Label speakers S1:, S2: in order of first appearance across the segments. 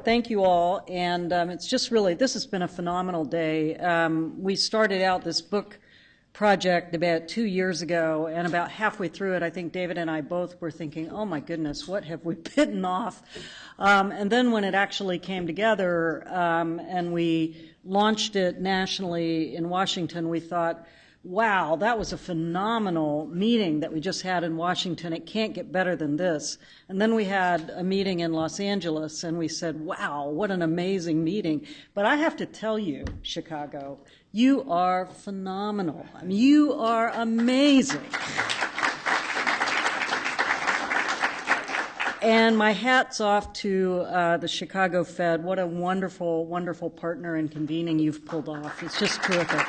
S1: Thank you all, and it's just really, this has been a phenomenal day. We started out this book project about 2 years ago, and about halfway through it, I think David and I both were thinking, oh my goodness, what have we bitten off? And then when it actually came together and we launched it nationally in Washington, we thought, wow, that was a phenomenal meeting that we just had in Washington. It can't get better than this. And then we had a meeting in Los Angeles, and we said, wow, what an amazing meeting. But I have to tell you, Chicago, you are phenomenal. I mean, you are amazing. And my hat's off to the Chicago Fed. What a wonderful, wonderful partner in convening you've pulled off. It's just terrific.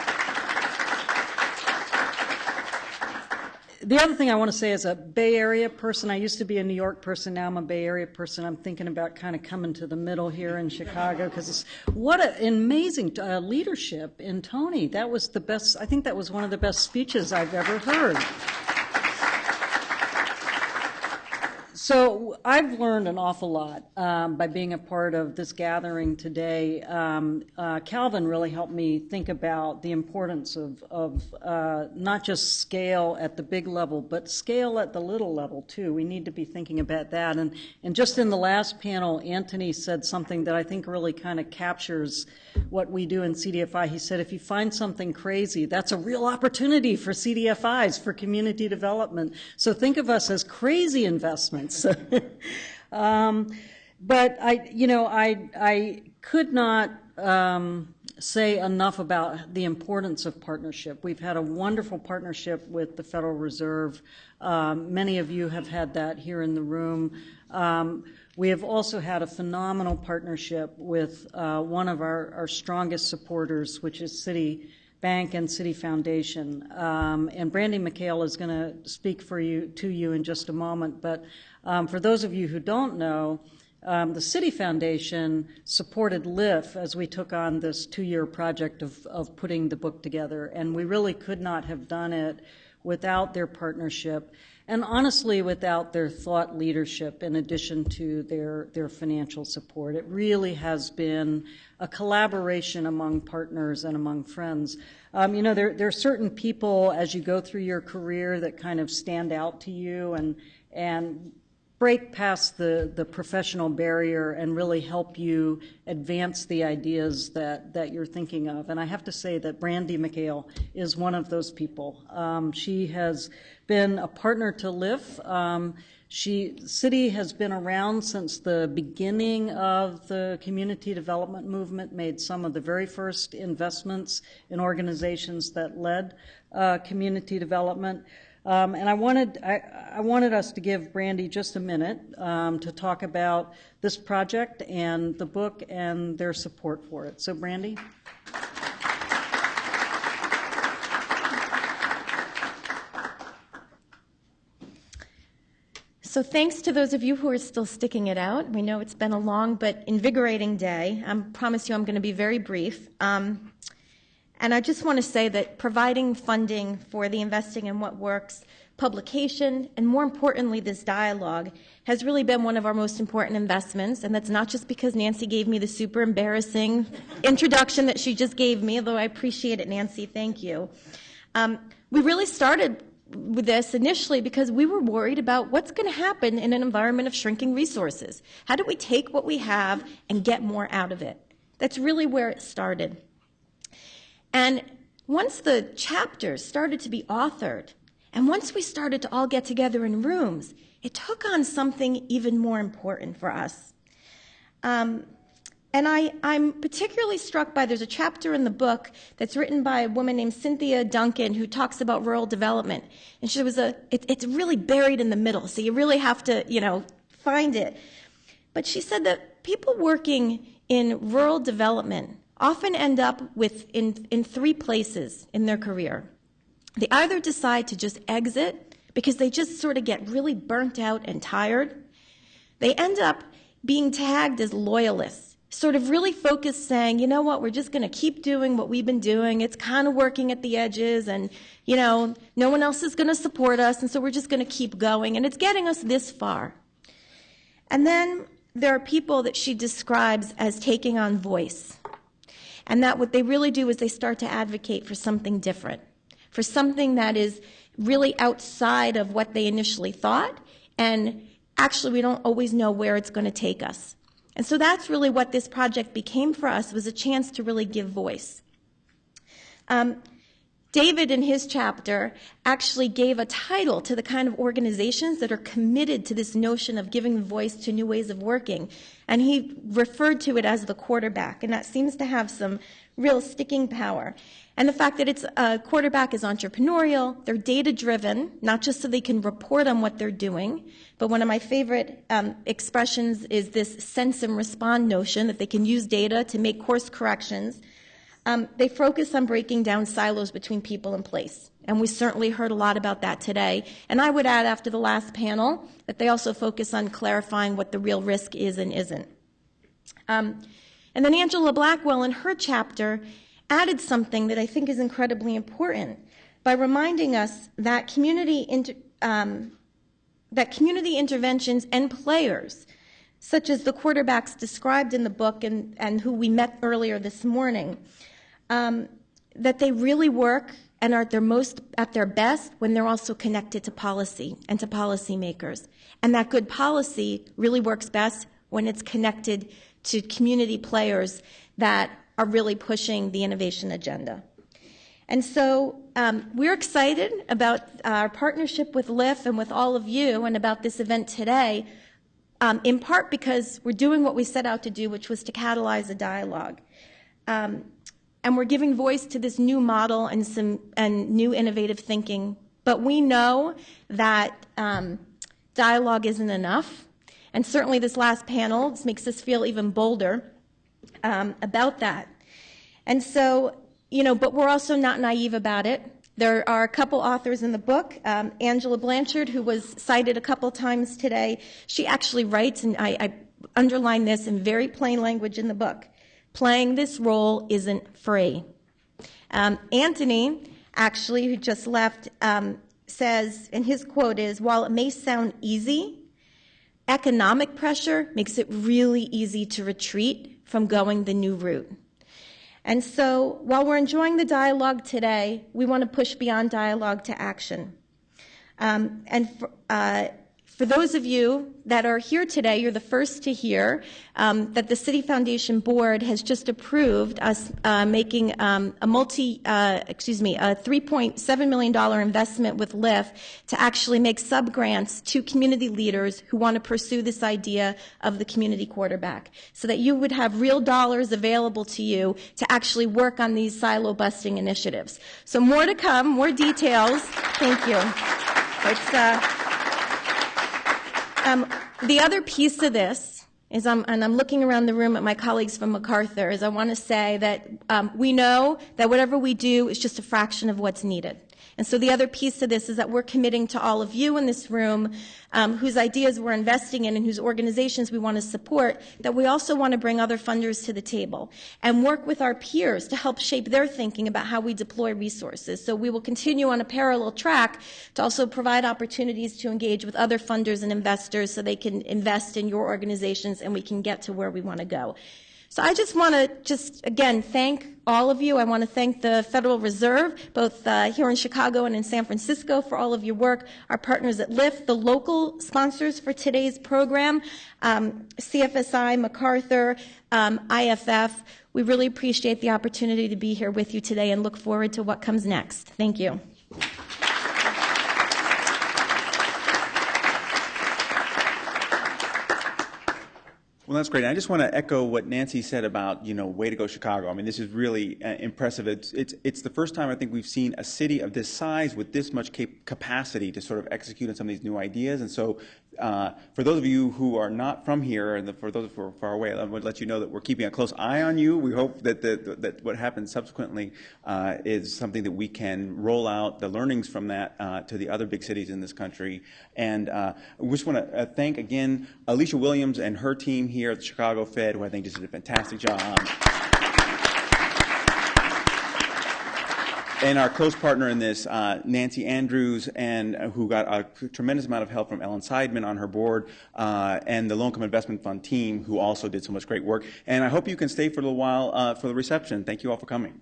S1: The other thing I want to say as a Bay Area person, I used to be a New York person, now I'm a Bay Area person. I'm thinking about kind of coming to the middle here in Chicago because what an amazing leadership in Tony. That was the best, I think that was one of the best speeches I've ever heard. So I've learned an awful lot by being a part of this gathering today. Calvin really helped me think about the importance of not just scale at the big level, but scale at the little level too. We need to be thinking about that. And just in the last panel, Anthony said something that I think really kind of captures what we do in CDFI. He said, if you find something crazy, that's a real opportunity for CDFIs, for community development. So think of us as crazy investments. But I could not say enough about the importance of partnership. We've had a wonderful partnership with the Federal Reserve. Many of you have had that here in the room. We have also had a phenomenal partnership with one of our strongest supporters, which is Citibank and Citi Foundation. And Brandy McHale is going to speak to you in just a moment. But for those of you who don't know, the Citi Foundation supported LIF as we took on this 2-year project of putting the book together. And we really could not have done it without their partnership and honestly without their thought leadership in addition to their financial support. It really has been a collaboration among partners and among friends. There are certain people as you go through your career that kind of stand out to you and break past the professional barrier and really help you advance the ideas that you're thinking of. And I have to say that Brandy McHale is one of those people. She has been a partner to LIF. Citi has been around since the beginning of the community development movement, made some of the very first investments in organizations that led community development. And I wanted us to give Brandy just a minute to talk about this project and the book and their support for it. So, Brandy.
S2: So thanks to those of you who are still sticking it out. We know it's been a long but invigorating day. I promise you I'm going to be very brief. And I just want to say that providing funding for the Investing in What Works publication, and more importantly, this dialogue, has really been one of our most important investments. And that's not just because Nancy gave me the super embarrassing introduction that she just gave me, although I appreciate it, Nancy. Thank you. We really started with this initially because we were worried about what's going to happen in an environment of shrinking resources. How do we take what we have and get more out of it? That's really where it started. And once the chapters started to be authored, and once we started to all get together in rooms, it took on something even more important for us. And I'm particularly struck by, there's a chapter in the book that's written by a woman named Cynthia Duncan who talks about rural development. And she was it's really buried in the middle, so you really have to, find it. But she said that people working in rural development often end up in 3 places in their career. They either decide to just exit because they just sort of get really burnt out and tired. They end up being tagged as loyalists, sort of really focused saying, you know what, we're just going to keep doing what we've been doing. It's kind of working at the edges and, no one else is going to support us, and so we're just going to keep going, and it's getting us this far. And then there are people that she describes as taking on voice. And that what they really do is they start to advocate for something different, for something that is really outside of what they initially thought, and actually we don't always know where it's going to take us. And so that's really what this project became for us, was a chance to really give voice. David, in his chapter, actually gave a title to the kind of organizations that are committed to this notion of giving voice to new ways of working. And he referred to it as the quarterback, and that seems to have some real sticking power. And the fact that it's a quarterback is entrepreneurial, they're data-driven, not just so they can report on what they're doing, but one of my favorite expressions is this sense and respond notion, that they can use data to make course corrections. They focus on breaking down silos between people and place, and we certainly heard a lot about that today. And I would add, after the last panel, that they also focus on clarifying what the real risk is and isn't. And then Angela Blackwell, in her chapter, added something that I think is incredibly important by reminding us that community interventions and players, such as the quarterbacks described in the book and who we met earlier this morning, that they really work and are at their best when they're also connected to policy and to policymakers. And that good policy really works best when it's connected to community players that are really pushing the innovation agenda. And so we're excited about our partnership with LIF and with all of you and about this event today, in part because we're doing what we set out to do, which was to catalyze a dialogue. And we're giving voice to this new model and new innovative thinking. But we know that dialogue isn't enough. And certainly this last panel makes us feel even bolder about that. And so, but we're also not naive about it. There are a couple authors in the book. Angela Blanchard, who was cited a couple times today, she actually writes, and I underline this in very plain language in the book, playing this role isn't free. Anthony, actually, who just left, says, and his quote is, while it may sound easy, economic pressure makes it really easy to retreat from going the new route. And so while we're enjoying the dialogue today, we want to push beyond dialogue to action. For those of you that are here today, you're the first to hear that the City Foundation Board has just approved us making a $3.7 million investment with LIF to actually make sub-grants to community leaders who want to pursue this idea of the community quarterback, so that you would have real dollars available to you to actually work on these silo-busting initiatives. So more to come, more details. Thank you. The other piece of this is, and I'm looking around the room at my colleagues from MacArthur, is I want to say that we know that whatever we do is just a fraction of what's needed. And so the other piece of this is that we're committing to all of you in this room whose ideas we're investing in and whose organizations we want to support, that we also want to bring other funders to the table and work with our peers to help shape their thinking about how we deploy resources. So we will continue on a parallel track to also provide opportunities to engage with other funders and investors so they can invest in your organizations and we can get to where we want to go. So I just want to again, thank all of you. I want to thank the Federal Reserve, both here in Chicago and in San Francisco, for all of your work, our partners at LIF, the local sponsors for today's program, CFSI, MacArthur, IFF. We really appreciate the opportunity to be here with you today and look forward to what comes next. Thank you.
S3: Well, that's great. I just want to echo what Nancy said about, way to go Chicago. I mean, this is really impressive. It's the first time I think we've seen a city of this size with this much capacity to sort of execute on some of these new ideas. And so for those of you who are not from here, and for those who are far away, I would let you know that we're keeping a close eye on you. We hope that that what happens subsequently is something that we can roll out the learnings from that to the other big cities in this country. And we just want to thank again Alicia Williams and her team here at the Chicago Fed, who I think just did a fantastic job. and our close partner in this, Nancy Andrews, and who got a tremendous amount of help from Ellen Seidman on her board, and the Low Income Investment Fund team, who also did so much great work. And I hope you can stay for a little while for the reception. Thank you all for coming.